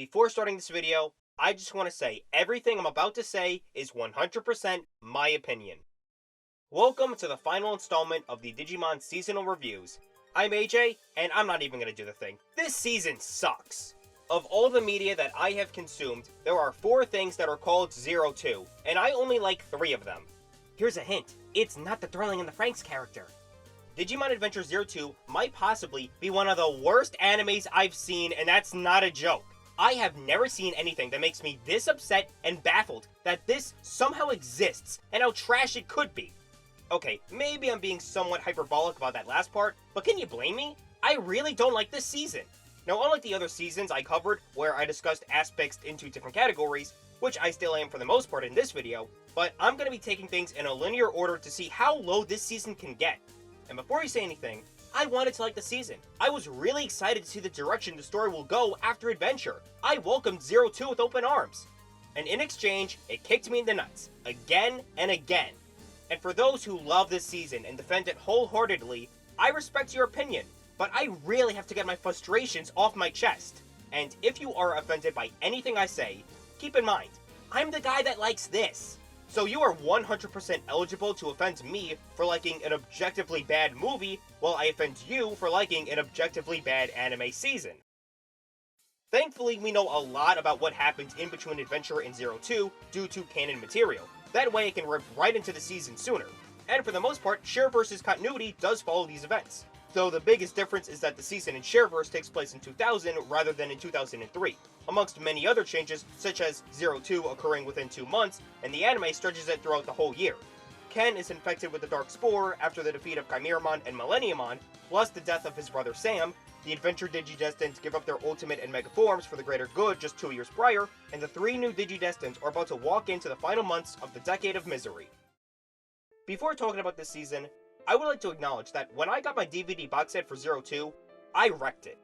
Before starting this video, I just want to say everything I'm about to say is 100% my opinion. Welcome to the final installment of the Digimon Seasonal Reviews. I'm AJ, and I'm not even going to do the thing. This season sucks. Of all the media that I have consumed, there are 4 things that are called 02, and I only like 3 of them. Here's a hint, it's not the Darling and the Franxx character. Digimon Adventure 02 might possibly be one of the worst animes I've seen, and that's not a joke. I have never seen anything that makes me this upset and baffled that this somehow exists, and how trash it could be. Okay, maybe I'm being somewhat hyperbolic about that last part, but can you blame me? I really don't like this season. Now, unlike the other seasons I covered, where I discussed aspects into different categories, which I still am for the most part in this video, but I'm going to be taking things in a linear order to see how low this season can get. And before you say anything, I wanted to like the season. I was really excited to see the direction the story will go after Adventure. I welcomed 02 with open arms. And in exchange, it kicked me in the nuts, again and again. And for those who love this season and defend it wholeheartedly, I respect your opinion, but I really have to get my frustrations off my chest. And if you are offended by anything I say, keep in mind, I'm the guy that likes this. So you are 100% eligible to offend me for liking an objectively bad movie, while I offend you for liking an objectively bad anime season. Thankfully, we know a lot about what happened in between Adventure and 02 due to canon material. That way it can rip right into the season sooner. And for the most part, Shareverse's continuity does follow these events. Though the biggest difference is that the season in Shareverse takes place in 2000 rather than in 2003, amongst many other changes such as 02 occurring within 2 months, and the anime stretches it throughout the whole year. Ken is infected with the Dark Spore after the defeat of Chimeramon and Millenniumon, plus the death of his brother Sam. The Adventure Digidestined give up their Ultimate and Mega forms for the greater good just 2 years prior, and the 3 new Digidestined are about to walk into the final months of the Decade of Misery. Before talking about this season, I would like to acknowledge that when I got my DVD box set for 02, I wrecked it.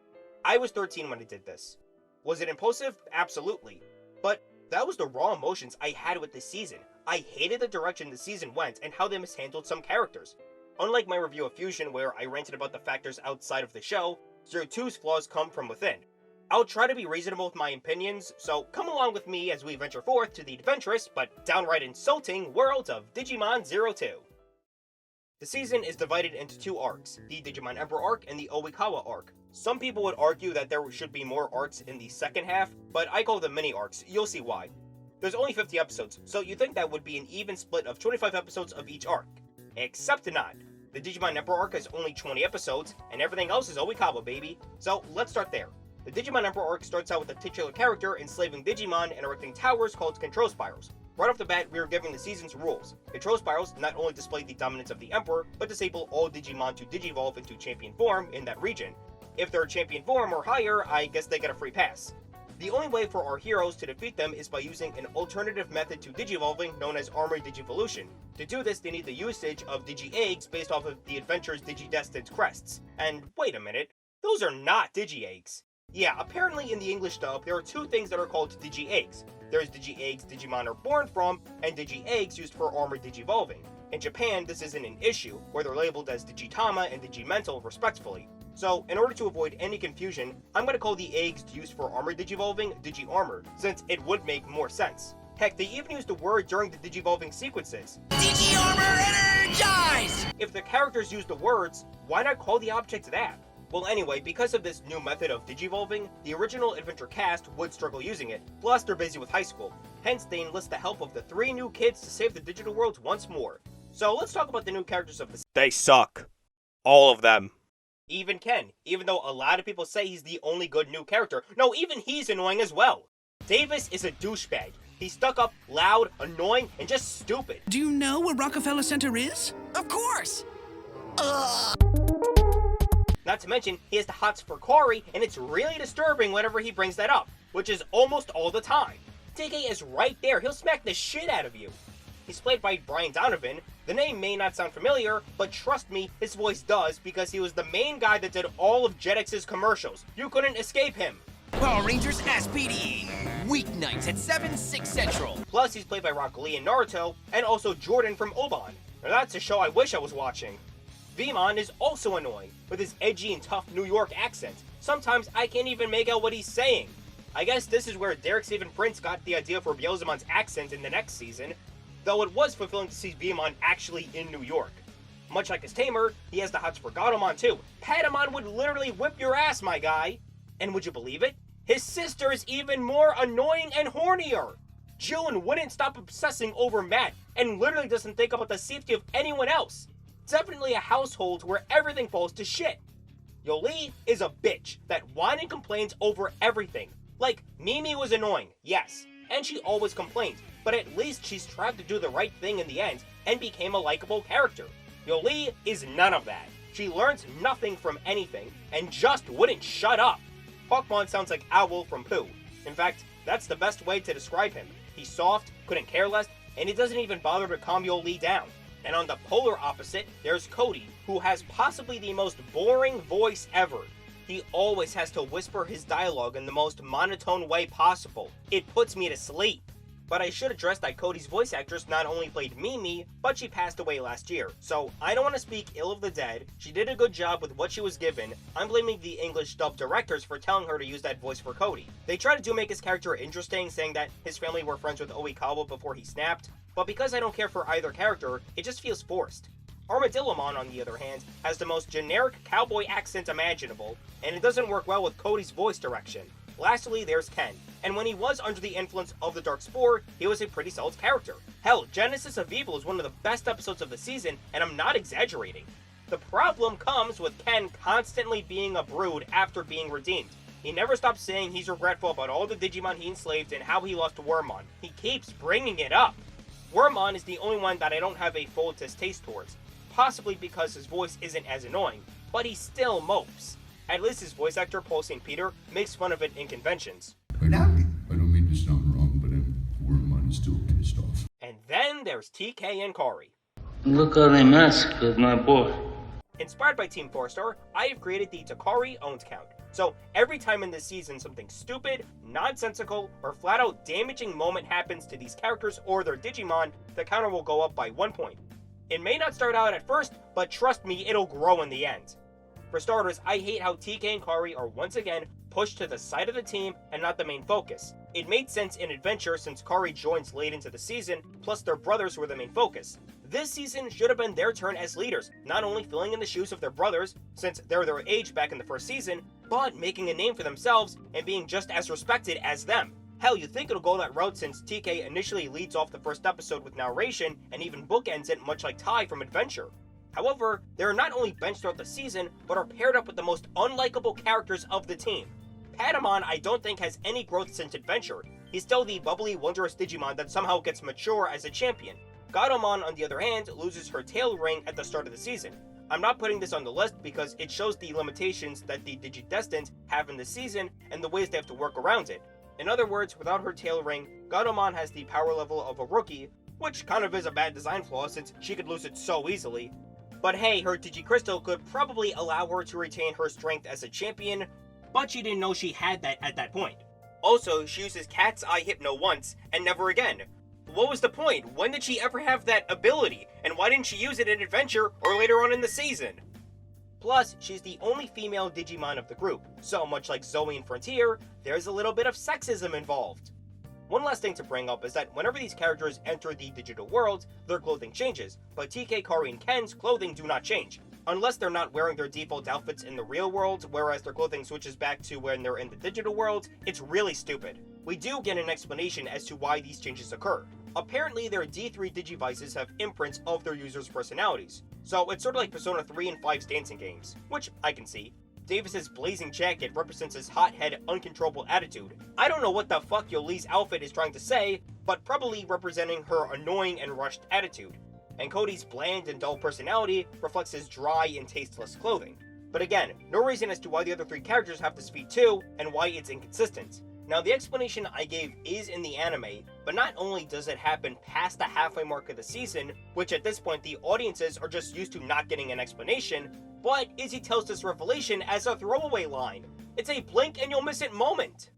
I was 13 when I did this. Was it impulsive? Absolutely. But that was the raw emotions I had with this season. I hated the direction the season went and how they mishandled some characters. Unlike my review of Fusion where I ranted about the factors outside of the show, 02's flaws come from within. I'll try to be reasonable with my opinions, so come along with me as we venture forth to the adventurous but downright insulting world of Digimon 02. The season is divided into 2 arcs, the Digimon Emperor arc and the Oikawa arc. Some people would argue that there should be more arcs in the second half, but I call them mini arcs, you'll see why. There's only 50 episodes, so you'd think that would be an even split of 25 episodes of each arc. Except not. The Digimon Emperor arc has only 20 episodes, and everything else is Oikawa, baby. So let's start there. The Digimon Emperor arc starts out with the titular character enslaving Digimon and erecting towers called control spirals. Right off the bat, we are given the season's rules. Control spirals not only display the dominance of the Emperor, but disable all Digimon to digivolve into champion form in that region. If they're champion form or higher, I guess they get a free pass. The only way for our heroes to defeat them is by using an alternative method to digivolving known as armored digivolution. To do this, they need the usage of Digi-Eggs based off of the Adventure's Digidestined crests. And wait a minute, those are not Digi-Eggs. Yeah, apparently in the English dub, there are 2 things that are called Digi-Eggs. There's Digi-Eggs Digimon are born from, and Digi-Eggs used for armored digivolving. In Japan, this isn't an issue, where they're labeled as Digitama and Digimental respectively. So, in order to avoid any confusion, I'm going to call the eggs used for armored digivolving Digi-Armored, since it would make more sense. Heck, they even use the word during the digivolving sequences. Digi-Armor Energized! If the characters use the words, why not call the object that? Well anyway, because of this new method of digivolving, the original Adventure cast would struggle using it, plus they're busy with high school. Hence, they enlist the help of the 3 new kids to save the digital world once more. So let's talk about the new characters of the They suck. All of them. Even Ken, even though a lot of people say he's the only good new character. No, even he's annoying as well. Davis is a douchebag. He's stuck up, loud, annoying, and just stupid. Do you know where Rockefeller Center is? Of course! Not to mention, he has the hots for Cory, and it's really disturbing whenever he brings that up, which is almost all the time. DK is right there, he'll smack the shit out of you. He's played by Brian Donovan. The name may not sound familiar, but trust me, his voice does, because he was the main guy that did all of Jetix's commercials. You couldn't escape him. Power Rangers SPD, weeknights at 7, 6 Central. Plus, he's played by Rock Lee in Naruto, and also Jordan from Oban. Now that's a show I wish I was watching. Vemon is also annoying, with his edgy and tough New York accent. Sometimes I can't even make out what he's saying. I guess this is where Derek Stephen Prince got the idea for Beelzemon's accent in the next season, though it was fulfilling to see Beelzemon actually in New York. Much like his tamer, he has the hots for Gatomon too. Patamon would literally whip your ass, my guy! And would you believe it? His sister is even more annoying and hornier! June wouldn't stop obsessing over Matt, and literally doesn't think about the safety of anyone else. Definitely a household where everything falls to shit. Yoli is a bitch that whines and complains over everything. Like, Mimi was annoying, yes, and she always complained, but at least she's tried to do the right thing in the end and became a likable character. Yoli is none of that. She learns nothing from anything and just wouldn't shut up. Hawkmon sounds like Owl from Pooh. In fact, that's the best way to describe him. He's soft, couldn't care less, and he doesn't even bother to calm Yoli down. And on the polar opposite, there's Cody, who has possibly the most boring voice ever. He always has to whisper his dialogue in the most monotone way possible. It puts me to sleep. But I should address that Cody's voice actress not only played Mimi, but she passed away last year. So I don't want to speak ill of the dead. She did a good job with what she was given. I'm blaming the English dub directors for telling her to use that voice for Cody. They tried to make his character interesting, saying that his family were friends with Oikawa before he snapped, but because I don't care for either character, it just feels forced. Armadillomon, on the other hand, has the most generic cowboy accent imaginable, and it doesn't work well with Cody's voice direction. Lastly, there's Ken, and when he was under the influence of the Dark Spore, he was a pretty solid character. Hell, Genesis of Evil is one of the best episodes of the season, and I'm not exaggerating. The problem comes with Ken constantly being a brood after being redeemed. He never stops saying he's regretful about all the Digimon he enslaved and how he lost to Wormmon. He keeps bringing it up. Wormmon is the only one that I don't have a full distaste towards, possibly because his voice isn't as annoying, but he still mopes. At least his voice actor, Paul St. Peter, makes fun of it in conventions. I don't mean to sound wrong, but Wormmon is still pissed off. And then there's TK and Kari. Look how they massacred my boy. Inspired by Team 4-Star, I have created the Takari Owned count. So every time in this season something stupid, nonsensical, or flat out damaging moment happens to these characters or their Digimon, the counter will go up by 1 point. It may not start out at first, but trust me, it'll grow in the end. For starters, I hate how TK and Kari are once again pushed to the side of the team and not the main focus. It made sense in Adventure since Kari joins late into the season, plus their brothers were the main focus. This season should have been their turn as leaders, not only filling in the shoes of their brothers, since they're their age back in the first season, but making a name for themselves and being just as respected as them. Hell, you'd think it'll go that route since TK initially leads off the first episode with narration and even bookends it much like Tai from Adventure. However, they are not only benched throughout the season, but are paired up with the most unlikable characters of the team. Patamon I don't think has any growth since Adventure. He's still the bubbly, wondrous Digimon that somehow gets mature as a champion. Gatomon, on the other hand, loses her tail ring at the start of the season. I'm not putting this on the list because it shows the limitations that the Digidestined have in the season and the ways they have to work around it. In other words, without her tail ring, Gatomon has the power level of a rookie, which kind of is a bad design flaw since she could lose it so easily. But hey, her Digicrystal could probably allow her to retain her strength as a champion, but she didn't know she had that at that point. Also, she uses Cat's Eye Hypno once, and never again. What was the point? When did she ever have that ability? And why didn't she use it in Adventure or later on in the season? Plus, she's the only female Digimon of the group, so much like Zoe and Frontier, there's a little bit of sexism involved. One last thing to bring up is that whenever these characters enter the digital world, their clothing changes, but TK, Kari, and Ken's clothing do not change. Unless they're not wearing their default outfits in the real world, whereas their clothing switches back to when they're in the digital world, it's really stupid. We do get an explanation as to why these changes occur. Apparently, their D3 Digivices have imprints of their users' personalities, so it's sort of like Persona 3 and 5's dancing games, which I can see. Davis's blazing jacket represents his hothead, uncontrollable attitude. I don't know what the fuck Yoli's outfit is trying to say, but probably representing her annoying and rushed attitude. And Cody's bland and dull personality reflects his dry and tasteless clothing. But again, no reason as to why the other three characters have this feat too, and why it's inconsistent. Now, the explanation I gave is in the anime, but not only does it happen past the halfway mark of the season, which at this point the audiences are just used to not getting an explanation, but Izzy tells this revelation as a throwaway line. It's a blink and you'll miss it moment.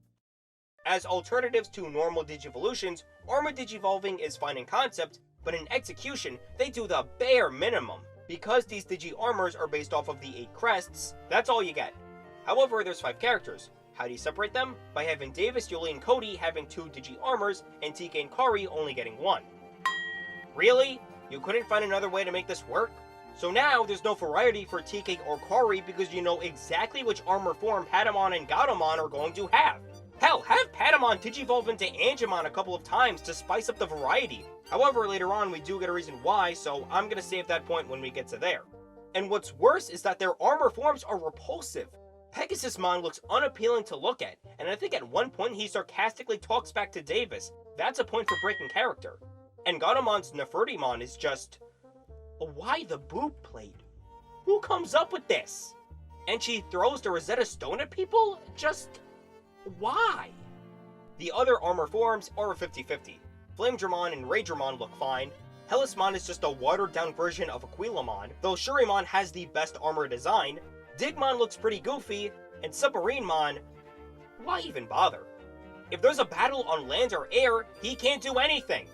As alternatives to normal Digivolutions, Armor Digivolving is fine in concept, but in execution, they do the bare minimum. Because these Digi-Armors are based off of the 8 crests, that's all you get. However, there's 5 characters. How do you separate them? By having Davis, Yuli, and Cody having 2 Digi-Armors, and TK and Kari only getting 1. Really? You couldn't find another way to make this work? So now, there's no variety for TK or Kari because you know exactly which armor form Patamon and Gatomon are going to have. Hell, have Patamon Digivolve into Angemon a couple of times to spice up the variety. However, later on we do get a reason why, so I'm gonna save that point when we get to there. And what's worse is that their armor forms are repulsive. Pegasusmon looks unappealing to look at, and I think at one point he sarcastically talks back to Davis. That's a point for breaking character. And Gatomon's Nefertimon is just... why the boob plate? Who comes up with this? And she throws the Rosetta Stone at people? Just... why? The other armor forms are a 50-50. Flamedramon and Raydramon look fine. Hellasmon is just a watered-down version of Aquilamon, though Shurimon has the best armor design. Digmon looks pretty goofy, and Submarinemon... why even bother? If there's a battle on land or air, he can't do anything!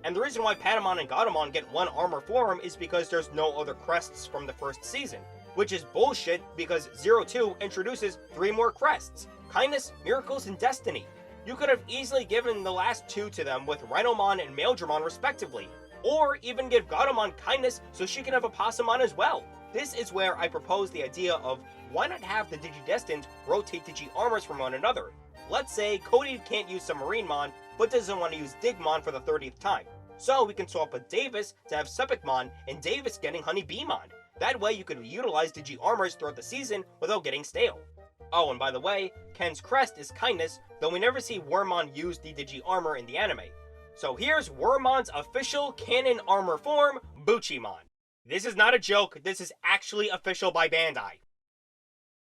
And the reason why Patamon and Gatomon get 1 armor form is because there's no other crests from the first season, which is bullshit because 02 introduces 3 more crests: Kindness, Miracles, and Destiny. You could have easily given the last 2 to them with Rhinomon and Maildramon respectively, or even give Gatomon Kindness so she can have a Possumon as well. This is where I propose the idea of why not have the Digidestined rotate Digi-Armors from one another. Let's say Cody can't use Submarinemon, but doesn't want to use Digmon for the 30th time. So we can swap with Davis to have Sepicmon and Davis getting Honeybeemon. That way you could utilize Digi-Armors throughout the season without getting stale. Oh, and by the way, Ken's crest is Kindness, though we never see Wormmon use the Digi-Armor in the anime. So here's Wormmon's official canon armor form, Buchimon. This is not a joke, this is actually official by Bandai.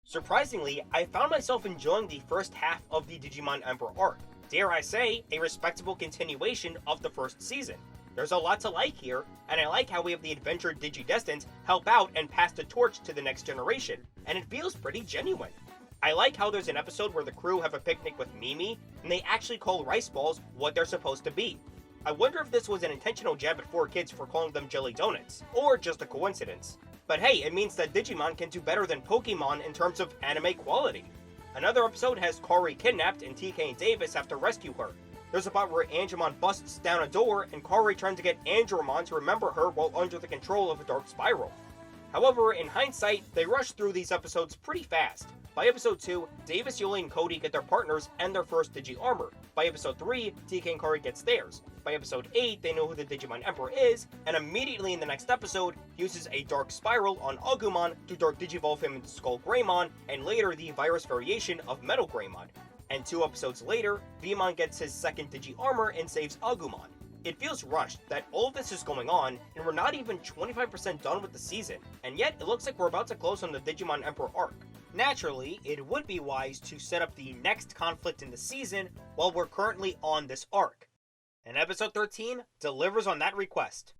Surprisingly, I found myself enjoying the first half of the Digimon Emperor arc. Dare I say, a respectable continuation of the first season. There's a lot to like here, and I like how we have the Adventure Digidestined help out and pass the torch to the next generation, and it feels pretty genuine. I like how there's an episode where the crew have a picnic with Mimi, and they actually call rice balls what they're supposed to be. I wonder if this was an intentional jab at 4 kids for calling them jelly donuts, or just a coincidence. But hey, it means that Digimon can do better than Pokemon in terms of anime quality. Another episode has Kari kidnapped and TK and Davis have to rescue her. There's a part where Angemon busts down a door and Kari trying to get Andromon to remember her while under the control of a dark spiral. However, in hindsight, they rush through these episodes pretty fast. By episode 2, Davis, Yuli, and Cody get their partners and their first Digi-Armor. By episode 3, TK and Kari gets theirs. By episode 8, they know who the Digimon Emperor is, and immediately in the next episode, uses a Dark Spiral on Agumon to Dark Digivolve him into Skull Greymon, and later the virus variation of Metal Greymon. And 2 episodes later, Veemon gets his second Digi-Armor and saves Agumon. It feels rushed that all of this is going on, and we're not even 25% done with the season, and yet it looks like we're about to close on the Digimon Emperor arc. Naturally, it would be wise to set up the next conflict in the season while we're currently on this arc. And episode 13 delivers on that request.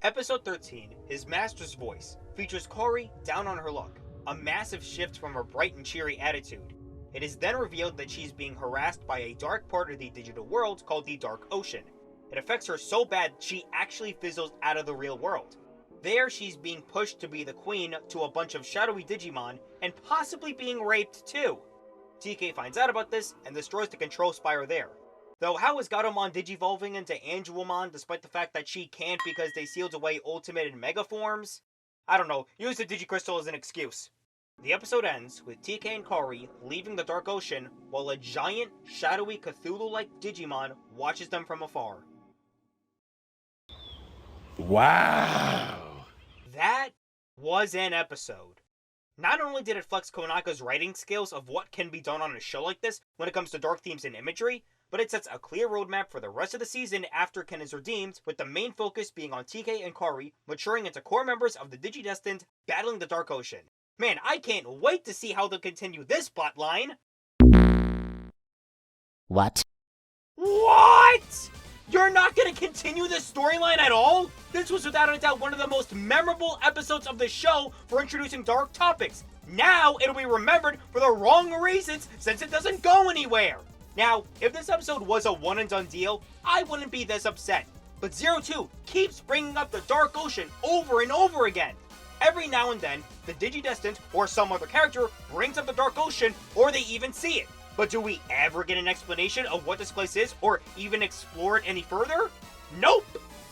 Episode 13, His Master's Voice, features Kari down on her luck, a massive shift from her bright and cheery attitude. It is then revealed that she's being harassed by a dark part of the digital world called the Dark Ocean. It affects her so bad she actually fizzles out of the real world. There, she's being pushed to be the queen to a bunch of shadowy Digimon, and possibly being raped too. TK finds out about this, and destroys the control spire there. Though how is Gatomon digivolving into Angelomon despite the fact that she can't because they sealed away Ultimate and Mega forms? I don't know, use the Digicrystal as an excuse. The episode ends with TK and Kari leaving the Dark Ocean, while a giant, shadowy Cthulhu-like Digimon watches them from afar. Wow! That was an episode. Not only did it flex Konaka's writing skills of what can be done on a show like this when it comes to dark themes and imagery, but it sets a clear roadmap for the rest of the season after Ken is redeemed, with the main focus being on TK and Kari maturing into core members of the Digidestined battling the Dark Ocean. Man, I can't wait to see how they'll continue this plotline! What? What?! You're not gonna continue this storyline at all? This was without a doubt one of the most memorable episodes of the show for introducing dark topics. Now it'll be remembered for the wrong reasons since it doesn't go anywhere. Now, if this episode was a one and done deal, I wouldn't be this upset. But 02 keeps bringing up the Dark Ocean over and over again. Every now and then, the Digidestined or some other character brings up the Dark Ocean, or they even see it. But do we ever get an explanation of what this place is, or even explore it any further? Nope!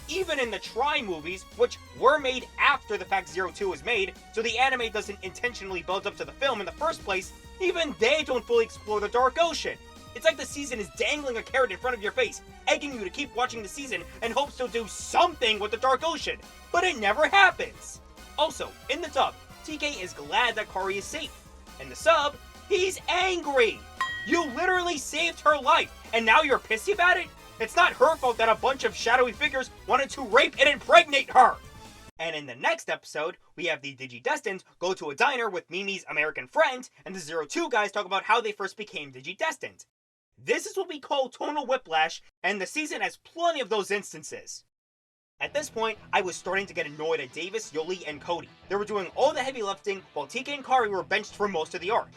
Even in the Try movies, which were made after the fact Zero Two was made, so the anime doesn't intentionally build up to the film in the first place, even they don't fully explore the Dark Ocean. It's like the season is dangling a carrot in front of your face, egging you to keep watching the season and hopes to do something with the Dark Ocean, but it never happens. Also, in the dub, TK is glad that Kari is safe. In the sub, he's angry. You literally saved her life, and now you're pissy about it? It's not her fault that a bunch of shadowy figures wanted to rape and impregnate her! And in the next episode, we have the Digidestined go to a diner with Mimi's American friend, and the Zero Two guys talk about how they first became Digidestined. This is what we call tonal whiplash, and the season has plenty of those instances. At this point, I was starting to get annoyed at Davis, Yoli, and Cody. They were doing all the heavy lifting, while TK and Kari were benched for most of the arc.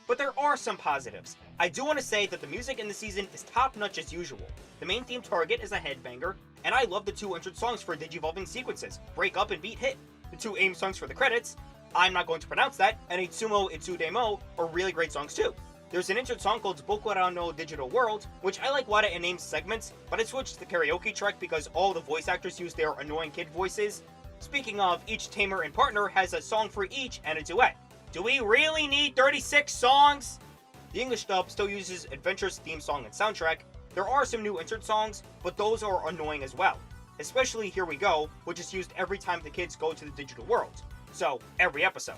But there are some positives. I do want to say that the music in the season is top-notch as usual. The main theme Target is a headbanger, and I love the two entered songs for Digivolving sequences, Break Up and Beat Hit. The two AIM songs for the credits, I'm not going to pronounce that, and Itsumo Itsudemo are really great songs too. There's an entered song called Bokura no Digital World, which I like Wada and names segments, but I switched to the karaoke track because all the voice actors use their annoying kid voices. Speaking of, each tamer and partner has a song for each and a duet. Do we really need 36 songs? The English dub still uses Adventure's theme song and soundtrack. There are some new insert songs, but those are annoying as well. Especially Here We Go, which is used every time the kids go to the digital world. So, every episode.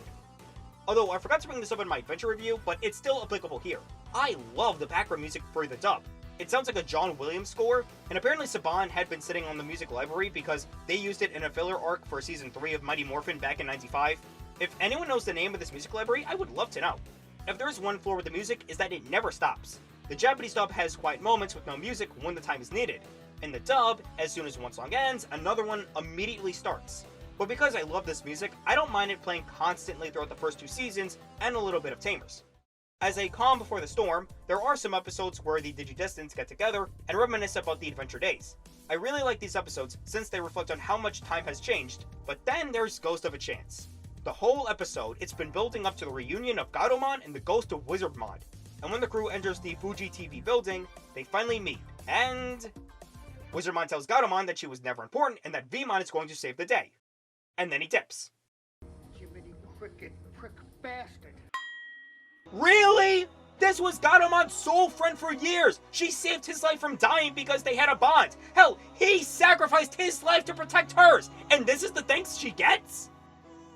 Although I forgot to bring this up in my Adventure review, but it's still applicable here. I love the background music for the dub. It sounds like a John Williams score, and apparently Saban had been sitting on the music library because they used it in a filler arc for Season 3 of Mighty Morphin back in '95. If anyone knows the name of this music library, I would love to know. If there is one flaw with the music, is that it never stops. The Japanese dub has quiet moments with no music when the time is needed. In the dub, as soon as one song ends, another one immediately starts. But because I love this music, I don't mind it playing constantly throughout the first two seasons, and a little bit of Tamers. As a calm before the storm, there are some episodes where the Digidestins get together and reminisce about the adventure days. I really like these episodes since they reflect on how much time has changed, but then there's Ghost of a Chance. The whole episode, it's been building up to the reunion of Gatomon and the ghost of Wizardmon, and when the crew enters the Fuji TV building, they finally meet, and Wizardmon tells Gatomon that she was never important and that Vmon is going to save the day. And then he dips. Jiminy Cricket, prick bastard. Really? This was Gatomon's sole friend for years! She saved his life from dying because they had a bond! Hell, he sacrificed his life to protect hers! And this is the thanks she gets?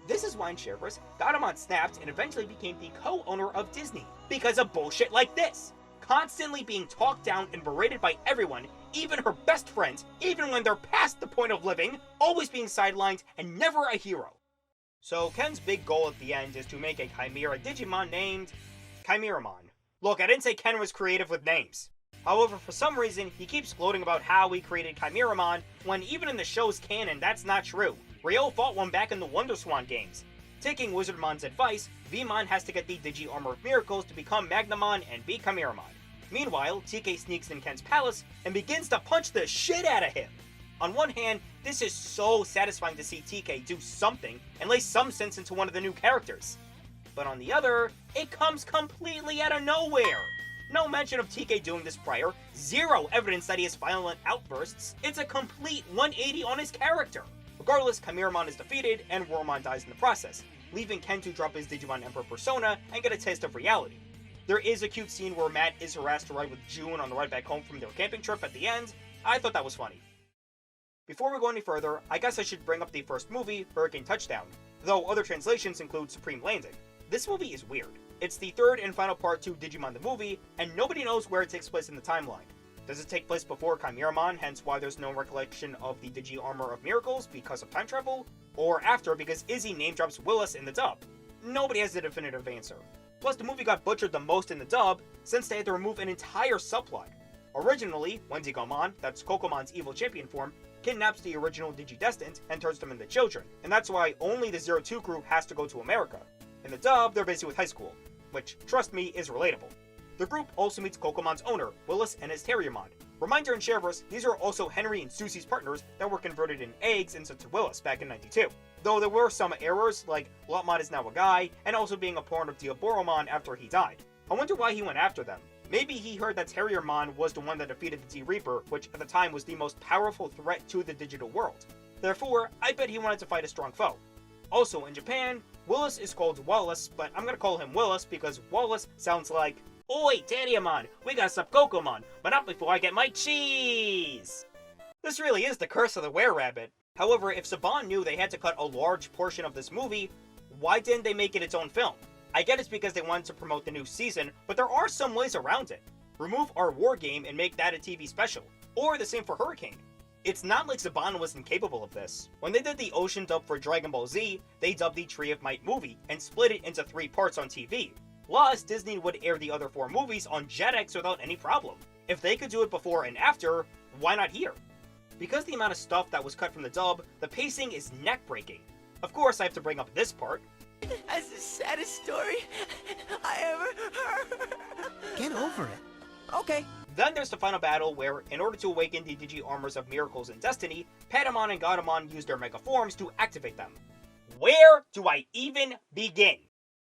This is why in Shareverse, Gatomon snapped and eventually became the co-owner of Disney. Because of bullshit like this! Constantly being talked down and berated by everyone, even her best friends, even when they're past the point of living, always being sidelined and never a hero. So Ken's big goal at the end is to make a Chimera Digimon named Chimeramon. Look, I didn't say Ken was creative with names. However, for some reason, he keeps gloating about how he created Chimeramon, when even in the show's canon, that's not true. Ryo fought one back in the Wonder Swan games. Taking Wizardmon's advice, Vmon has to get the Digi Armor of Miracles to become Magnamon and beat Chimeramon. Meanwhile, TK sneaks in Ken's palace and begins to punch the shit out of him. On one hand, this is so satisfying to see TK do something and lay some sense into one of the new characters. But on the other, it comes completely out of nowhere. No mention of TK doing this prior, zero evidence that he has violent outbursts, it's a complete 180 on his character. Regardless, Chimeramon is defeated and Wormmon dies in the process, leaving Ken to drop his Digimon Emperor persona and get a taste of reality. There is a cute scene where Matt is harassed to ride with June on the ride back home from their camping trip at the end. I thought that was funny. Before we go any further, I guess I should bring up the first movie, Hurricane Touchdown, though other translations include Supreme Landing. This movie is weird. It's the third and final part to Digimon the movie, and nobody knows where it takes place in the timeline. Does it take place before Chimeramon, hence why there's no recollection of the Digi Armor of Miracles because of time travel? Or after because Izzy name drops Willis in the dub? Nobody has a definitive answer. Plus, the movie got butchered the most in the dub, since they had to remove an entire subplot. Originally, Wendigomon, that's Kokomon's evil champion form, kidnaps the original Digidestined and turns them into children, and that's why only the 02 crew has to go to America. In the dub, they're busy with high school, which, trust me, is relatable. The group also meets Kokomon's owner, Willis, and his Terriermon. Reminder in Shareverse, these are also Henry and Susie's partners that were converted in eggs and sent to Willis back in '92. though there were some errors, like Lotmon is now a guy, and also being a pawn of Diaboromon after he died. I wonder why he went after them. Maybe he heard that Terriermon was the one that defeated the T-Reaper, which at the time was the most powerful threat to the digital world. Therefore, I bet he wanted to fight a strong foe. Also, in Japan, Willis is called Wallace, but I'm gonna call him Willis because Wallace sounds like, "Oi, Terriermon, we got some Kokomon, but not before I get my cheese!" This really is the curse of the were-rabbit. However, if Saban knew they had to cut a large portion of this movie, why didn't they make it its own film? I get it's because they wanted to promote the new season, but there are some ways around it. Remove our war game and make that a TV special. Or the same for Hurricane. It's not like Saban was incapable of this. When they did the Ocean dub for Dragon Ball Z, they dubbed the Tree of Might movie and split it into 3 parts on TV. Plus, Disney would air the other 4 movies on Jetix without any problem. If they could do it before and after, why not here? Because the amount of stuff that was cut from the dub, the pacing is neck-breaking. Of course, I have to bring up this part. That's the saddest story I ever heard. Get over it. Okay. Then there's the final battle where, in order to awaken the Digi-Armors of Miracles and Destiny, Patamon and Gatomon use their Mega Forms to activate them. Where do I even begin?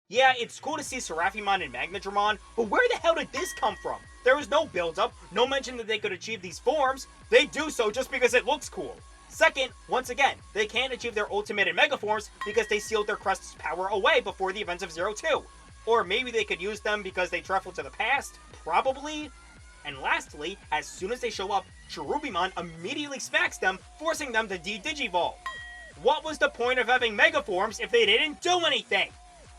Yeah, it's cool to see Seraphimon and Magnadramon, but where the hell did this come from? There was no build-up, no mention that they could achieve these forms. They do so just because it looks cool. Second, once again, they can't achieve their ultimate and mega forms because they sealed their crest's power away before the events of 02. Or maybe they could use them because they traveled to the past? Probably. And lastly, as soon as they show up, Cherubimon immediately smacks them, forcing them to de-Digivolve. What was the point of having mega forms if they didn't do anything?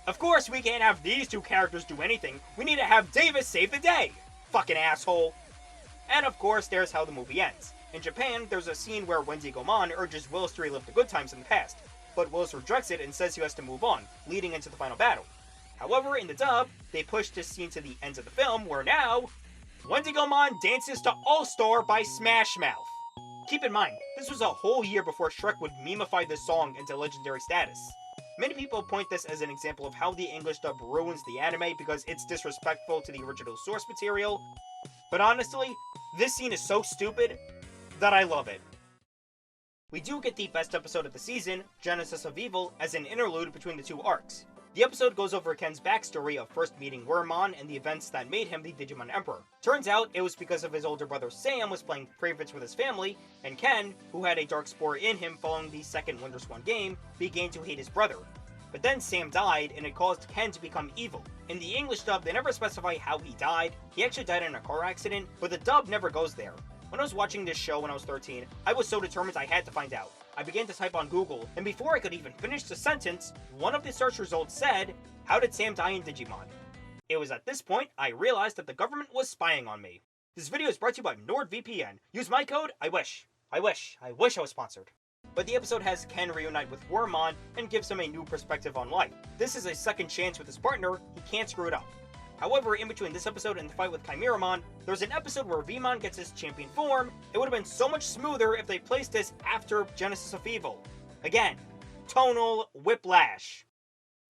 Of course, we can't have these 2 characters do anything. We need to have Davis save the day. Fucking asshole. And of course, there's how the movie ends. In Japan, there's a scene where Wendigomon urges Willis to relive the good times in the past, but Willis rejects it and says he has to move on, leading into the final battle. However, in the dub, they push this scene to the end of the film, where now, Wendigomon dances to All-Star by Smash Mouth. Keep in mind, this was a whole year before Shrek would memify this song into legendary status. Many people point this as an example of how the English dub ruins the anime because it's disrespectful to the original source material, but honestly, this scene is so stupid that I love it. We do get the best episode of the season, Genesis of Evil, as an interlude between the 2 arcs. The episode goes over Ken's backstory of first meeting Wormmon and the events that made him the Digimon Emperor. Turns out it was because of his older brother Sam was playing favorites with his family, and Ken, who had a dark spore in him following the second WonderSwan game, began to hate his brother. But then Sam died, and it caused Ken to become evil. In the English dub, they never specify how he died. He actually died in a car accident, but the dub never goes there. When I was watching this show when I was 13, I was so determined I had to find out. I began to type on Google, and before I could even finish the sentence, one of the search results said, "How did Sam die in Digimon?" It was at this point I realized that the government was spying on me. This video is brought to you by NordVPN. Use my code, I wish I was sponsored. But the episode has Ken reunite with Wormmon and gives him a new perspective on life. This is a second chance with his partner, he can't screw it up. However, in between this episode and the fight with Chimeramon, there's an episode where Vmon gets his champion form. It would have been so much smoother if they placed this after Genesis of Evil. Again, tonal whiplash.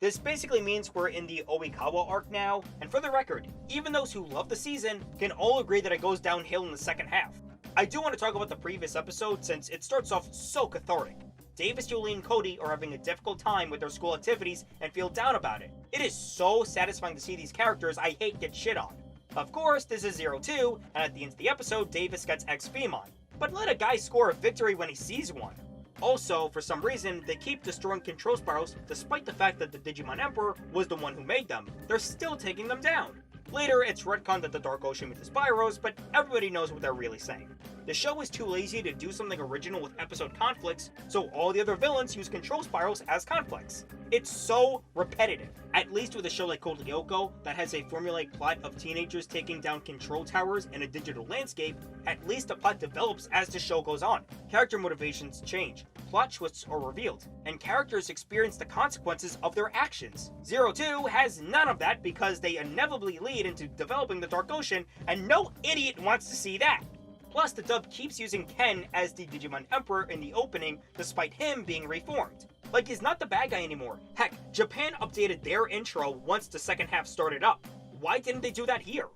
This basically means we're in the Oikawa arc now, and for the record, even those who love the season can all agree that it goes downhill in the second half. I do want to talk about the previous episode since it starts off so cathartic. Davis, Julie, and Cody are having a difficult time with their school activities and feel down about it. It is so satisfying to see these characters I hate get shit on. Of course, this is 02, and at the end of the episode, Davis gets X-Femon. But let a guy score a victory when he sees one. Also, for some reason, they keep destroying control spirals despite the fact that the Digimon Emperor was the one who made them. They're still taking them down. Later, it's retconned that the Dark Ocean made the Spyros, but everybody knows what they're really saying. The show is too lazy to do something original with episode conflicts, so all the other villains use control spirals as conflicts. It's so repetitive. At least with a show like Code Lyoko that has a formulaic plot of teenagers taking down control towers in a digital landscape, at least the plot develops as the show goes on. Character motivations change, plot twists are revealed, and characters experience the consequences of their actions. 02 has none of that because they inevitably lead into developing the Dark Ocean, and no idiot wants to see that. Plus, the dub keeps using Ken as the Digimon Emperor in the opening, despite him being reformed. Like, he's not the bad guy anymore. Heck, Japan updated their intro once the second half started up. Why didn't they do that here?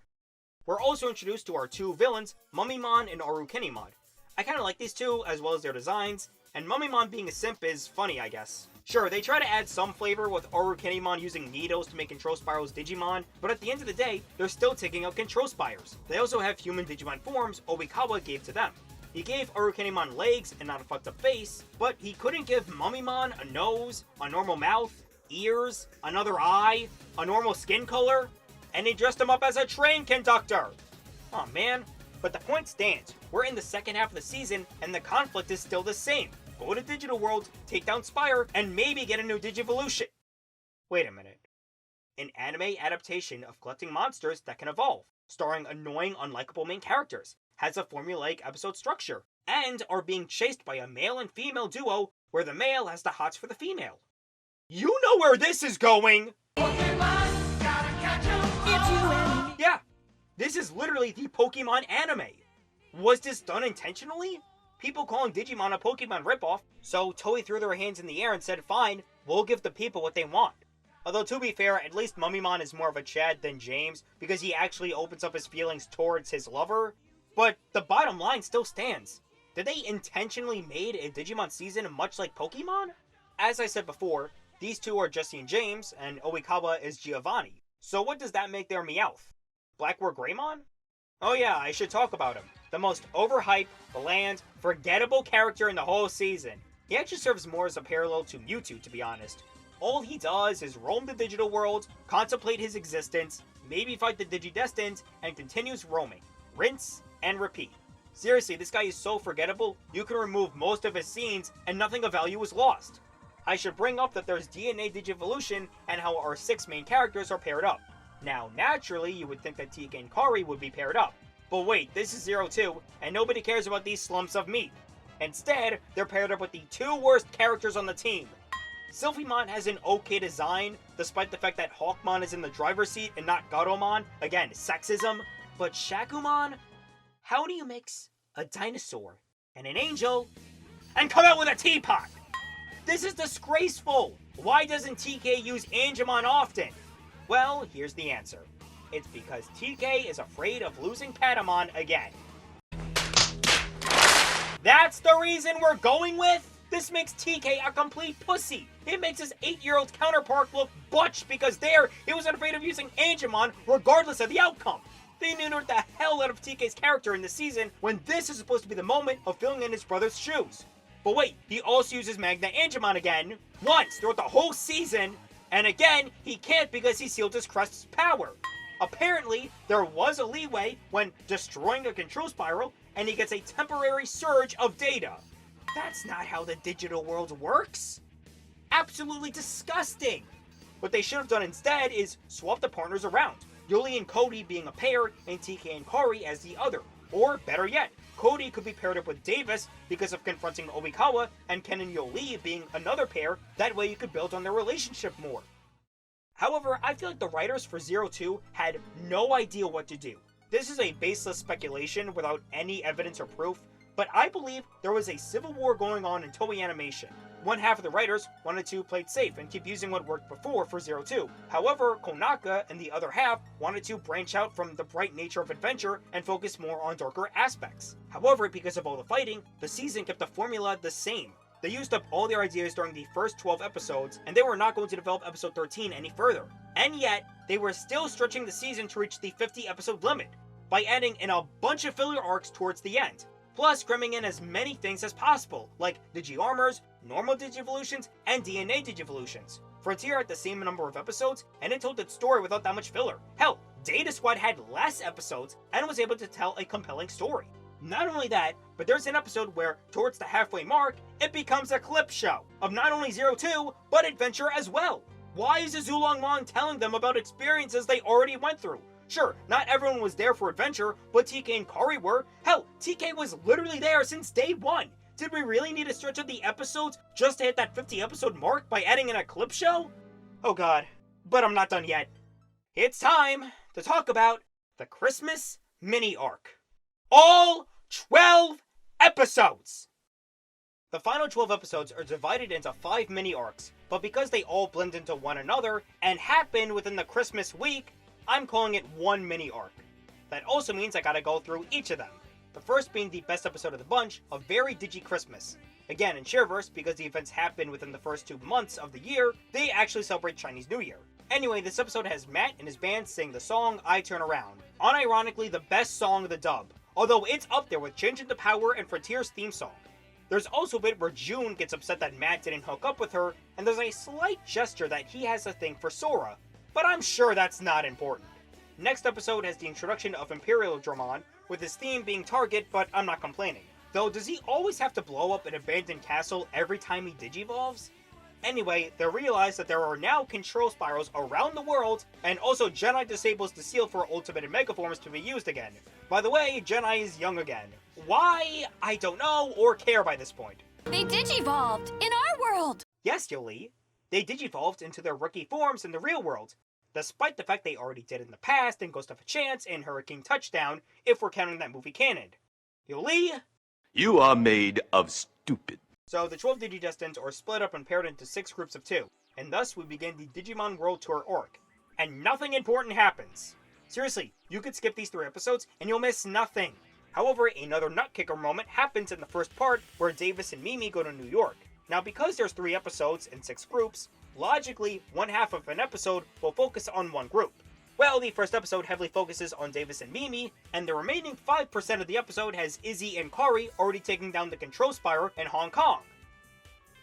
We're also introduced to our 2 villains, Mummymon and Arukenimon. I kinda like these 2, as well as their designs, and Mummymon being a simp is funny, I guess. Sure, they try to add some flavor with Oikawa using needles to make Control Spiral's Digimon, but at the end of the day, they're still taking out Control Spires. They also have human Digimon forms Oikawa gave to them. He gave Oikawa legs and not a fucked up face, but he couldn't give Mummymon a nose, a normal mouth, ears, another eye, a normal skin color, and he dressed him up as a train conductor. Aw man, but the point stands. We're in the second half of the season, and the conflict is still the same. Go to Digital World, take down Spire, and maybe get a new Digivolution. Wait a minute. An anime adaptation of collecting monsters that can evolve, starring annoying, unlikable main characters, has a formulaic episode structure, and are being chased by a male and female duo where the male has the hots for the female. You know where this is going! Yeah, this is literally the Pokemon anime. Was this done intentionally? People calling Digimon a Pokemon ripoff, so Toei threw their hands in the air and said, fine, we'll give the people what they want. Although, to be fair, at least Mummymon is more of a Chad than James, because he actually opens up his feelings towards his lover. But the bottom line still stands. Did they intentionally made a Digimon season much like Pokemon? As I said before, these two are Jesse and James, and Oikawa is Giovanni. So what does that make their Meowth? Blackboard Greymon? Oh yeah, I should talk about him. The most overhyped, bland, forgettable character in the whole season. He actually serves more as a parallel to Mewtwo, to be honest. All he does is roam the digital world, contemplate his existence, maybe fight the Digidestined, and continues roaming. Rinse and repeat. Seriously, this guy is so forgettable, you can remove most of his scenes and nothing of value is lost. I should bring up that there's DNA Digivolution and how our 6 main characters are paired up. Now, naturally, you would think that TK and Kari would be paired up. But wait, this is 02, and nobody cares about these slumps of meat. Instead, they're paired up with the 2 worst characters on the team. Sylphimon has an okay design, despite the fact that Hawkmon is in the driver's seat and not Garomon. Again, sexism. But Shakumon? How do you mix a dinosaur and an angel and come out with a teapot? This is disgraceful! Why doesn't TK use Angemon often? Well, here's the answer. It's because TK is afraid of losing Patamon again. That's the reason we're going with? This makes TK a complete pussy. It makes his 8-year-old counterpart look butch because there, he was afraid of using Angemon regardless of the outcome. They neutered the hell out of TK's character in the season when this is supposed to be the moment of filling in his brother's shoes. But wait, he also uses Magna Angemon again, once throughout the whole season, and again, he can't because he sealed his crest's power. Apparently, there was a leeway when destroying a control spiral, and he gets a temporary surge of data. That's not how the digital world works. Absolutely disgusting. What they should have done instead is swap the partners around. Yuli and Cody being a pair, and TK and Kari as the other. Or, better yet, Cody could be paired up with Davis because of confronting Oikawa, and Ken and Yoli being another pair, that way you could build on their relationship more. However, I feel like the writers for 02 had no idea what to do. This is a baseless speculation without any evidence or proof, but I believe there was a civil war going on in Toei Animation. One half of the writers wanted to play it safe and keep using what worked before for 02. However, Konaka and the other half wanted to branch out from the bright nature of adventure and focus more on darker aspects. However, because of all the fighting, the season kept the formula the same. They used up all their ideas during the first 12 episodes, and they were not going to develop episode 13 any further. And yet, they were still stretching the season to reach the 50 episode limit, by adding in a bunch of filler arcs towards the end. Plus cramming in as many things as possible, like Digi-Armors, normal Digivolutions, and DNA Digivolutions. Frontier had the same number of episodes, and it told its story without that much filler. Hell, Data Squad had less episodes, and was able to tell a compelling story. Not only that, but there's an episode where, towards the halfway mark, it becomes a clip show of not only 02, but adventure as well. Why is Azulongmon telling them about experiences they already went through? Sure, not everyone was there for adventure, but TK and Kari were. Hell, TK was literally there since day 1. Did we really need to stretch out the episodes just to hit that 50 episode mark by adding in a clip show? Oh god, but I'm not done yet. It's time to talk about the Christmas mini arc. All 12 episodes! The final 12 episodes are divided into 5 mini arcs, but because they all blend into one another and happen within the Christmas week, I'm calling it one mini arc. That also means I gotta go through each of them. The first being the best episode of the bunch, A Very Digi Christmas. Again, in Shareverse, because the events happen within the first 2 months of the year, they actually celebrate Chinese New Year. Anyway, this episode has Matt and his band sing the song I Turn Around. Unironically, the best song of the dub, although it's up there with Change Into Power and Frontier's theme song. There's also a bit where June gets upset that Matt didn't hook up with her, and there's a slight gesture that he has a thing for Sora, but I'm sure that's not important. Next episode has the introduction of Imperialdramon, with his theme being Target, but I'm not complaining. Though, does he always have to blow up an abandoned castle every time he digivolves? Anyway, they realize that there are now control spirals around the world, and also Genai disables the seal for Ultimate and Mega Forms to be used again. By the way, Genai is young again. Why? I don't know or care by this point. They digivolved in our world! Yes, Yoli. They digivolved into their rookie forms in the real world, despite the fact they already did in the past in Ghost of a Chance and Hurricane Touchdown, if we're counting that movie canon. Yoli? You are made of stupid. So the 12 Digidestins are split up and paired into 6 groups of 2, and thus we begin the Digimon World Tour arc. And nothing important happens. Seriously, you could skip these 3 episodes and you'll miss nothing. However, another nutkicker moment happens in the first part where Davis and Mimi go to New York. Now because there's 3 episodes and 6 groups, logically, one half of an episode will focus on one group. Well, the first episode heavily focuses on Davis and Mimi, and the remaining 5% of the episode has Izzy and Kari already taking down the control spire in Hong Kong.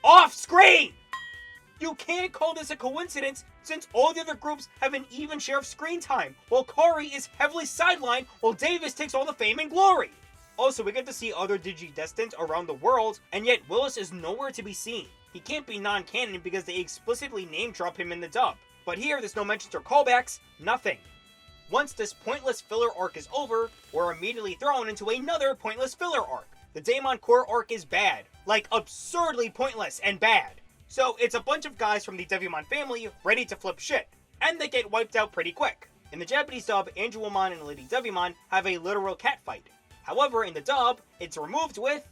Off screen! You can't call this a coincidence since all the other groups have an even share of screen time, while Kari is heavily sidelined while Davis takes all the fame and glory. Also, we get to see other Digidestins around the world, and yet Willis is nowhere to be seen. He can't be non-canon because they explicitly name-drop him in the dub. But here, there's no mentions or callbacks, nothing. Once this pointless filler arc is over, we're immediately thrown into another pointless filler arc. The Daemon Core arc is bad. Like, absurdly pointless and bad. So, it's a bunch of guys from the Devimon family ready to flip shit. And they get wiped out pretty quick. In the Japanese dub, Angelomon and Lady Devimon have a literal catfight. However, in the dub, it's removed with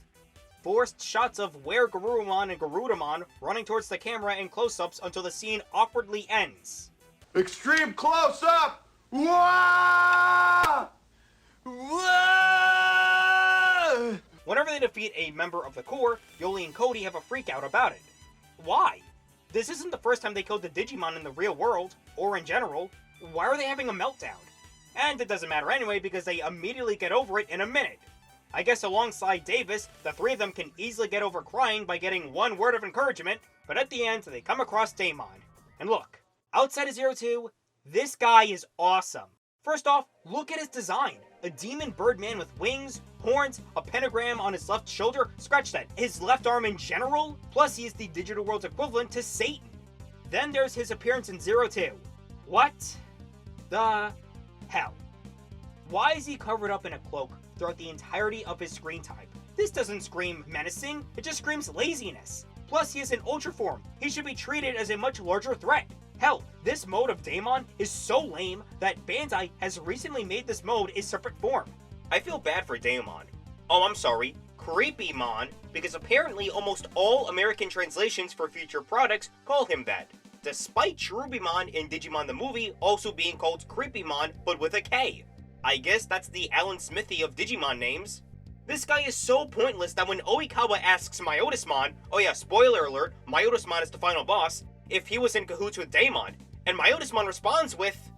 forced shots of where Garurumon and Garudamon running towards the camera in close-ups until the scene awkwardly ends. Extreme close-up! Wah! Wah! Whenever they defeat a member of the Corps, Yoli and Cody have a freak-out about it. Why? This isn't the first time they killed the Digimon in the real world, or in general. Why are they having a meltdown? And it doesn't matter anyway because they immediately get over it in a minute. I guess alongside Davis, the 3 of them can easily get over crying by getting one word of encouragement, but at the end, they come across Daemon. And look, outside of 02, this guy is awesome. First off, look at his design. A demon birdman with wings, horns, a pentagram on his left shoulder, scratch that, his left arm in general, plus he is the digital world's equivalent to Satan. Then there's his appearance in 02. What the hell? Why is he covered up in a cloak throughout the entirety of his screen type? This doesn't scream menacing, it just screams laziness. Plus, he is an Ultra form. He should be treated as a much larger threat. Hell, this mode of Daemon is so lame that Bandai has recently made this mode a separate form. I feel bad for Daemon. Oh, I'm sorry, Creepymon, because apparently almost all American translations for future products call him that. Despite Cherubimon in Digimon the movie also being called Creepymon, but with a K. I guess that's the Alan Smithy of Digimon names. This guy is so pointless that when Oikawa asks Myotismon, oh yeah, spoiler alert, Myotismon is the final boss, if he was in cahoots with Daemon, and Myotismon responds with,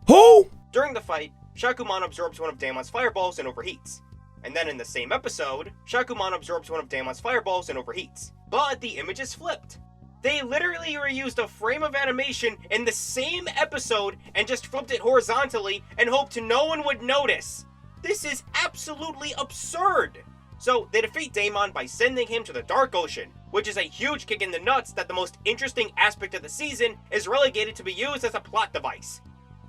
Who? During the fight, Shakumon absorbs one of Daemon's fireballs and overheats. And then in the same episode, Shakumon absorbs one of Daemon's fireballs and overheats. But the image is flipped. They literally reused a frame of animation in the same episode and just flipped it horizontally and hoped no one would notice. This is absolutely absurd! So, they defeat Daemon by sending him to the Dark Ocean, which is a huge kick in the nuts that the most interesting aspect of the season is relegated to be used as a plot device.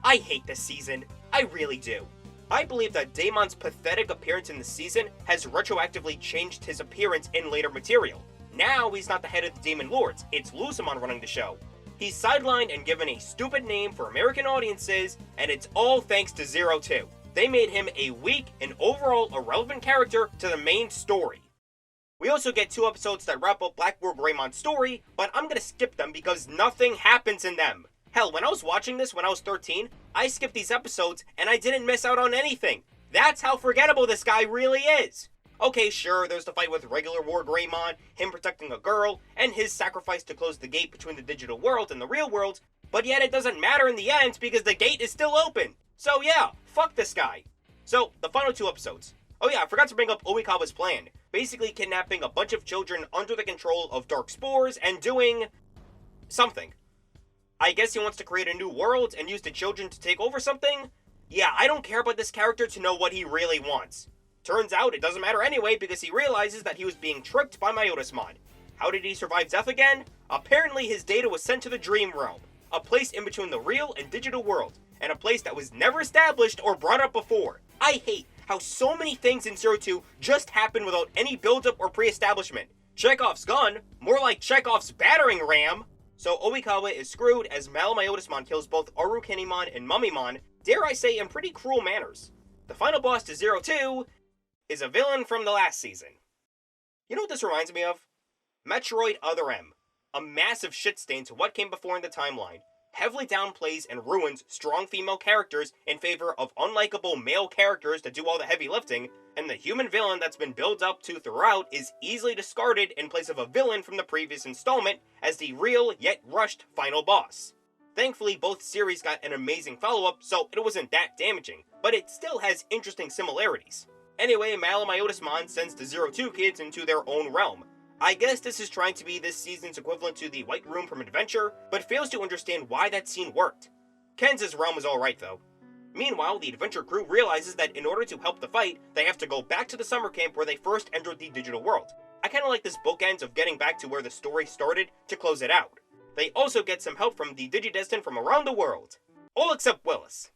I hate this season. I really do. I believe that Daemon's pathetic appearance in the season has retroactively changed his appearance in later material. Now he's not the head of the Demon Lords, it's Lusamon running the show. He's sidelined and given a stupid name for American audiences, and it's all thanks to 02. They made him a weak and overall irrelevant character to the main story. We also get 2 episodes that wrap up Blackboard Greymon's story, but I'm gonna skip them because nothing happens in them. Hell, when I was watching this when I was 13, I skipped these episodes and I didn't miss out on anything. That's how forgettable this guy really is. Okay, sure, there's the fight with regular War Greymon, him protecting a girl, and his sacrifice to close the gate between the digital world and the real world, but yet it doesn't matter in the end because the gate is still open. So yeah, fuck this guy. So, the final 2 episodes. Oh yeah, I forgot to bring up Oikawa's plan. Basically kidnapping a bunch of children under the control of dark spores and doing something. I guess he wants to create a new world and use the children to take over something? Yeah, I don't care about this character to know what he really wants. Turns out it doesn't matter anyway because he realizes that he was being tricked by Myotismon. How did he survive death again? Apparently his data was sent to the Dream Realm, a place in between the real and digital world, and a place that was never established or brought up before. I hate how so many things in Zero 2 just happen without any build-up or pre-establishment. Chekhov's gun, more like Chekhov's battering ram. So Oikawa is screwed as Myotismon kills both Arukenimon and Mummymon, dare I say in pretty cruel manners. The final boss to Zero 2 is a villain from the last season. You know what this reminds me of? Metroid Other M, a massive shit stain to what came before in the timeline. Heavily downplays and ruins strong female characters in favor of unlikable male characters that do all the heavy lifting, and the human villain that's been built up to throughout is easily discarded in place of a villain from the previous installment as the real yet rushed final boss. Thankfully, both series got an amazing follow-up, so it wasn't that damaging, but it still has interesting similarities. Anyway, Myotismon sends the Zero 2 kids into their own realm. I guess this is trying to be this season's equivalent to the White Room from Adventure, but fails to understand why that scene worked. Kenz's realm is alright though. Meanwhile, the Adventure crew realizes that in order to help the fight, they have to go back to the summer camp where they first entered the digital world. I kinda like this bookends of getting back to where the story started to close it out. They also get some help from the Digidestined from around the world. All except Willis.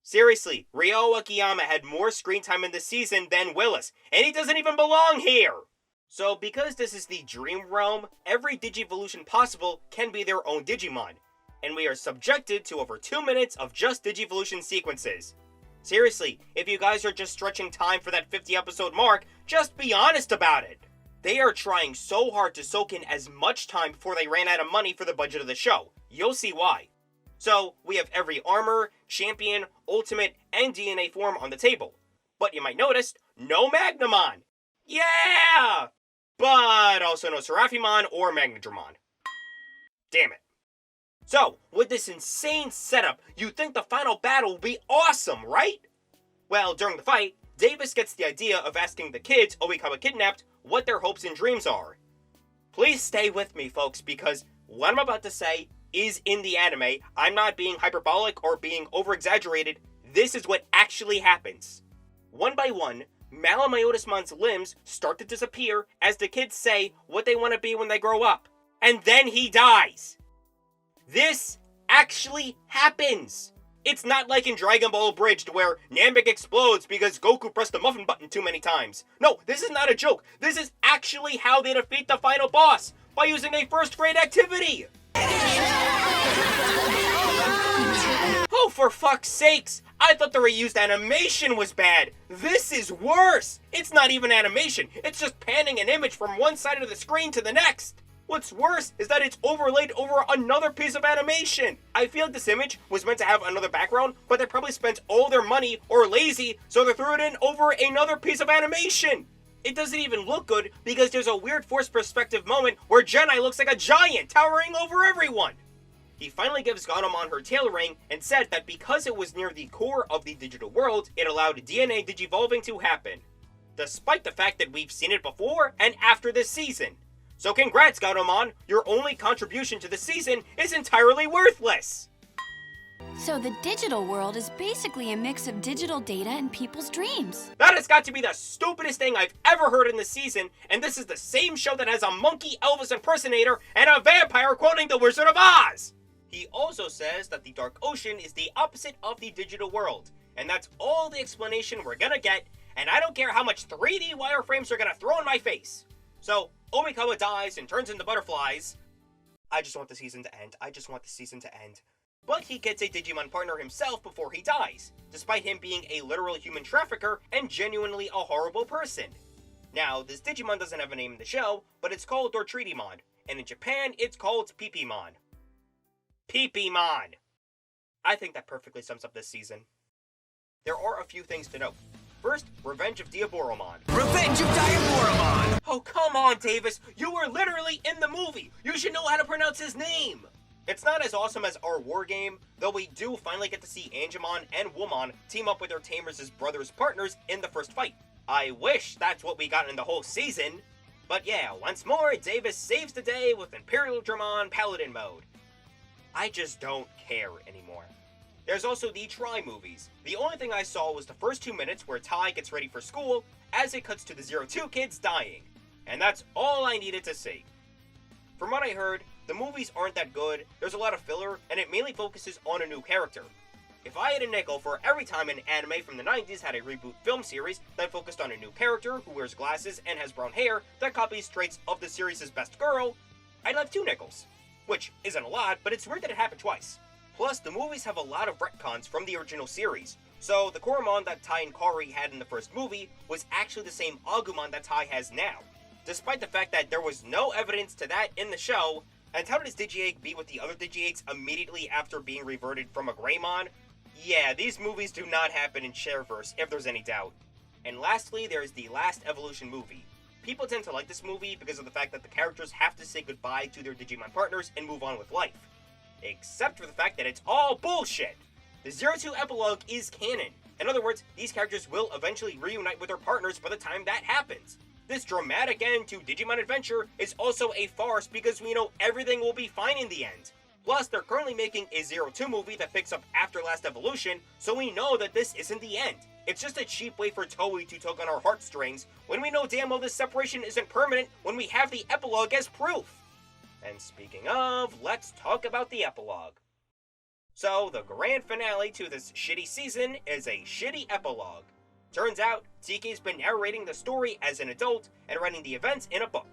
Seriously, Ryo Akiyama had more screen time in this season than Willis, and he doesn't even belong here! So, because this is the Dream Realm, every Digivolution possible can be their own Digimon, and we are subjected to over 2 minutes of just Digivolution sequences. Seriously, if you guys are just stretching time for that 50 episode mark, just be honest about it! They are trying so hard to soak in as much time before they ran out of money for the budget of the show. You'll see why. So, we have every armor, champion, ultimate, and DNA form on the table. But you might notice, no Magnamon! Yeah! But also no Seraphimon or Magnadramon. Damn it. So, with this insane setup, you'd think the final battle would be awesome, right? Well, during the fight, Davis gets the idea of asking the kids Oikawa kidnapped what their hopes and dreams are. Please stay with me, folks, because what I'm about to say is in the anime. I'm not being hyperbolic or being over-exaggerated. This is what actually happens. One by one, Myotismon's limbs start to disappear as the kids say what they want to be when they grow up. And then he dies. This actually happens. It's not like in Dragon Ball Abridged where Namek explodes because Goku pressed the muffin button too many times. No, this is not a joke. This is actually how they defeat the final boss, by using a first grade activity. Oh, for fuck's sakes! I thought the reused animation was bad. This is worse. It's not even animation. It's just panning an image from one side of the screen to the next. What's worse is that it's overlaid over another piece of animation. I feel like this image was meant to have another background, but they probably spent all their money or lazy, so they threw it in over another piece of animation. It doesn't even look good because there's a weird forced perspective moment where Jedi looks like a giant towering over everyone. He finally gives Gatomon her tail ring and said that because it was near the core of the digital world, it allowed DNA digivolving to happen. Despite the fact that we've seen it before and after this season. So congrats, Gatomon, your only contribution to the season is entirely worthless! So the digital world is basically a mix of digital data and people's dreams. That has got to be the stupidest thing I've ever heard in the season, and this is the same show that has a monkey Elvis impersonator and a vampire quoting the Wizard of Oz! He also says that the Dark Ocean is the opposite of the digital world, and that's all the explanation we're gonna get, and I don't care how much 3D wireframes are gonna throw in my face. So, Oikawa dies and turns into butterflies. I just want the season to end. I just want the season to end. But he gets a Digimon partner himself before he dies, despite him being a literal human trafficker and genuinely a horrible person. Now, this Digimon doesn't have a name in the show, but it's called Dortreatimon, and in Japan, it's called Pipimon. Pipimon! I think that perfectly sums up this season. There are a few things to note. First, Revenge of Diaboromon. Revenge of Diaboromon! Oh, come on, Davis! You were literally in the movie! You should know how to pronounce his name! It's not as awesome as our war game, though we do finally get to see Angemon and Woomon team up with their tamers as brothers partners in the first fight. I wish that's what we got in the whole season. But yeah, once more, Davis saves the day with Imperial Dramon Paladin mode. I just don't care anymore. There's also the Try movies. The only thing I saw was the first 2 minutes where Tai gets ready for school as it cuts to the 02 kids dying. And that's all I needed to see. From what I heard, the movies aren't that good, there's a lot of filler, and it mainly focuses on a new character. If I had a nickel for every time an anime from the 90s had a reboot film series that focused on a new character who wears glasses and has brown hair that copies traits of the series' best girl, I'd have 2 nickels. Which isn't a lot, but it's weird that it happened twice. Plus, the movies have a lot of retcons from the original series, so the Koromon that Tai and Kari had in the first movie was actually the same Agumon that Tai has now. Despite the fact that there was no evidence to that in the show, and how does Digi-Egg be with the other Digi-Eggs immediately after being reverted from a Greymon? Yeah, these movies do not happen in Shareverse, if there's any doubt. And lastly, there's the Last Evolution movie. People tend to like this movie because of the fact that the characters have to say goodbye to their Digimon partners and move on with life. Except for the fact that it's all bullshit! The 02 epilogue is canon. In other words, these characters will eventually reunite with their partners by the time that happens. This dramatic end to Digimon Adventure is also a farce because we know everything will be fine in the end. Plus, they're currently making a 02 movie that picks up after Last Evolution, so we know that this isn't the end. It's just a cheap way for Toei to tug on our heartstrings when we know damn well this separation isn't permanent when we have the epilogue as proof. And speaking of, let's talk about the epilogue. So, the grand finale to this shitty season is a shitty epilogue. Turns out, TK's been narrating the story as an adult and writing the events in a book.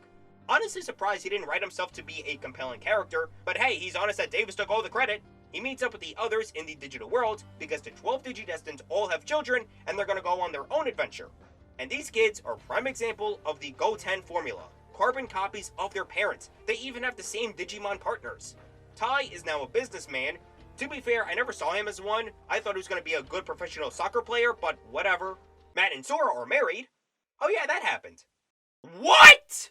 Honestly surprised he didn't write himself to be a compelling character, but hey, he's honest that Davis took all the credit. He meets up with the others in the digital world because the 12 Digidestined all have children and they're gonna go on their own adventure. And these kids are prime example of the Go-10 formula. Carbon copies of their parents. They even have the same Digimon partners. Tai is now a businessman. To be fair, I never saw him as one. I thought he was going to be a good professional soccer player, but whatever. Matt and Sora are married. Oh yeah, that happened. What?!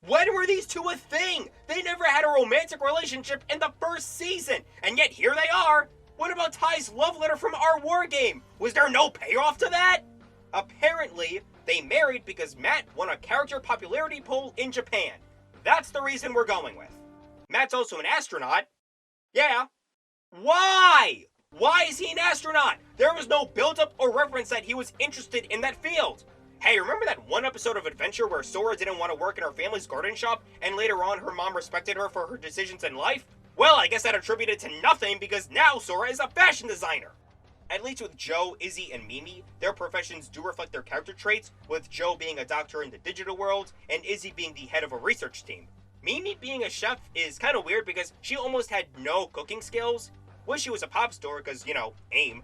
When were these two a thing? They never had a romantic relationship in the first season, and yet here they are! What about Tai's love letter from our war game? Was there no payoff to that? Apparently, they married because Matt won a character popularity poll in Japan. That's the reason we're going with. Matt's also an astronaut. Yeah. Why? Why is he an astronaut? There was no build-up or reference that he was interested in that field. Hey, remember that one episode of Adventure where Sora didn't want to work in her family's garden shop and later on her mom respected her for her decisions in life? Well, I guess that attributed to nothing because now Sora is a fashion designer. At least with Joe, Izzy, and Mimi, their professions do reflect their character traits, with Joe being a doctor in the digital world and Izzy being the head of a research team. Mimi being a chef is kind of weird because she almost had no cooking skills. Wish she was a pop star because, you know, AIM.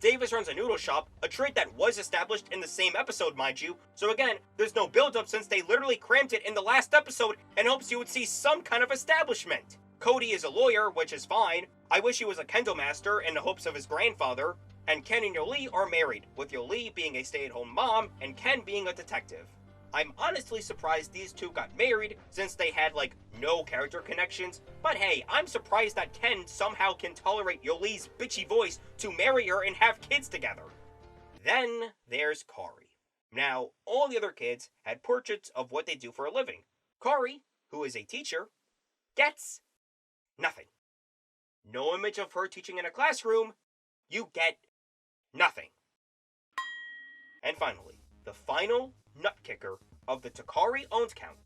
Davis runs a noodle shop, a trait that was established in the same episode, mind you, so again, there's no build-up since they literally crammed it in the last episode in hopes you would see some kind of establishment. Cody is a lawyer, which is fine. I wish he was a kendo master in the hopes of his grandfather. And Ken and Yoli are married, with Yoli being a stay-at-home mom and Ken being a detective. I'm honestly surprised these two got married since they had like no character connections, but hey, I'm surprised that Ken somehow can tolerate Yoli's bitchy voice to marry her and have kids together. Then there's Kari. Now, all the other kids had portraits of what they do for a living. Kari, who is a teacher, gets nothing. No image of her teaching in a classroom, you get nothing. And finally, the final nut kicker of the Takari owns count.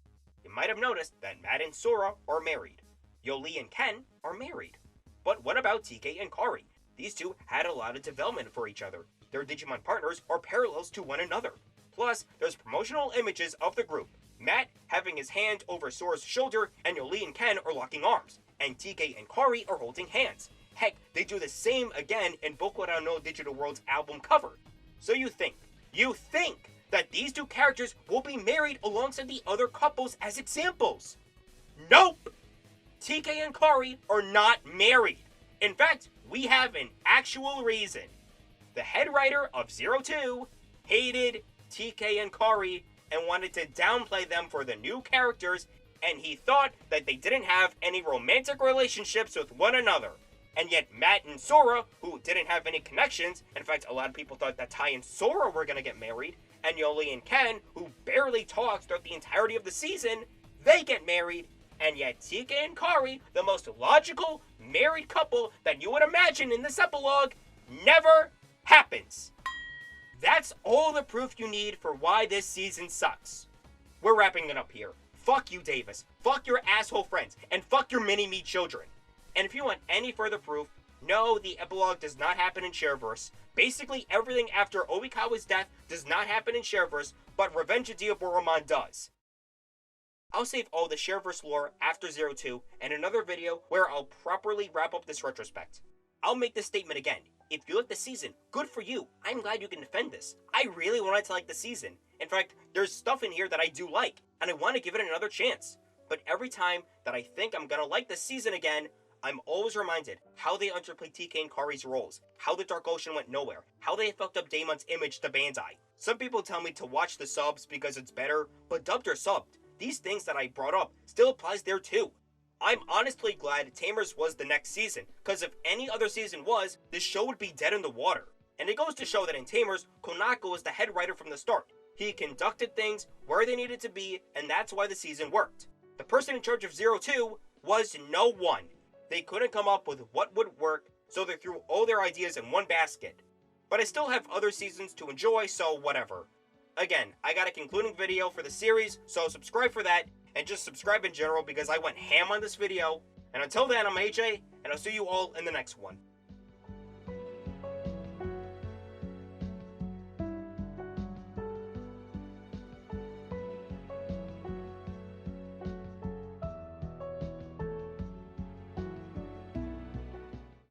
You might have noticed that Matt and Sora are married. Yoli and Ken are married. But what about TK and Kari? These two had a lot of development for each other. Their Digimon partners are parallels to one another. Plus, there's promotional images of the group. Matt having his hand over Sora's shoulder, and Yoli and Ken are locking arms. And TK and Kari are holding hands. Heck, they do the same again in Boku no Digital World's album cover. So you think that these two characters will be married alongside the other couples as examples? Nope! TK and Kari are not married. In fact, we have an actual reason. The head writer of 02, hated TK and Kari and wanted to downplay them for the new characters, and he thought that they didn't have any romantic relationships with one another. And yet Matt and Sora, who didn't have any connections, in fact a lot of people thought that Tai and Sora were gonna get married, and Yoli and Ken, who barely talked throughout the entirety of the season, they get married. And yet TK and Kari, the most logical married couple that you would imagine in this epilogue, never happens. That's all the proof you need for why this season sucks. We're wrapping it up here. Fuck you, Davis. Fuck your asshole friends. And fuck your mini-me children. And if you want any further proof, no, the epilogue does not happen in Shareverse. Basically, everything after Oikawa's death does not happen in Shareverse, but Revenge of Diaboromon does. I'll save all the Shareverse lore after 02 and another video where I'll properly wrap up this retrospect. I'll make this statement again. If you like the season, good for you. I'm glad you can defend this. I really wanted to like the season. In fact, there's stuff in here that I do like, and I want to give it another chance. But every time that I think I'm gonna like the season again, I'm always reminded how they underplayed TK and Kari's roles, how the Dark Ocean went nowhere, how they fucked up Damon's image to Bandai. Some people tell me to watch the subs because it's better, but dubbed or subbed, these things that I brought up still applies there too. I'm honestly glad Tamers was the next season, because if any other season was, this show would be dead in the water. And it goes to show that in Tamers, Konako was the head writer from the start. He conducted things where they needed to be, and that's why the season worked. The person in charge of 02 was no one. They couldn't come up with what would work, so they threw all their ideas in one basket. But I still have other seasons to enjoy, so whatever. Again, I got a concluding video for the series, so subscribe for that, and just subscribe in general because I went ham on this video. And until then, I'm AJ, and I'll see you all in the next one.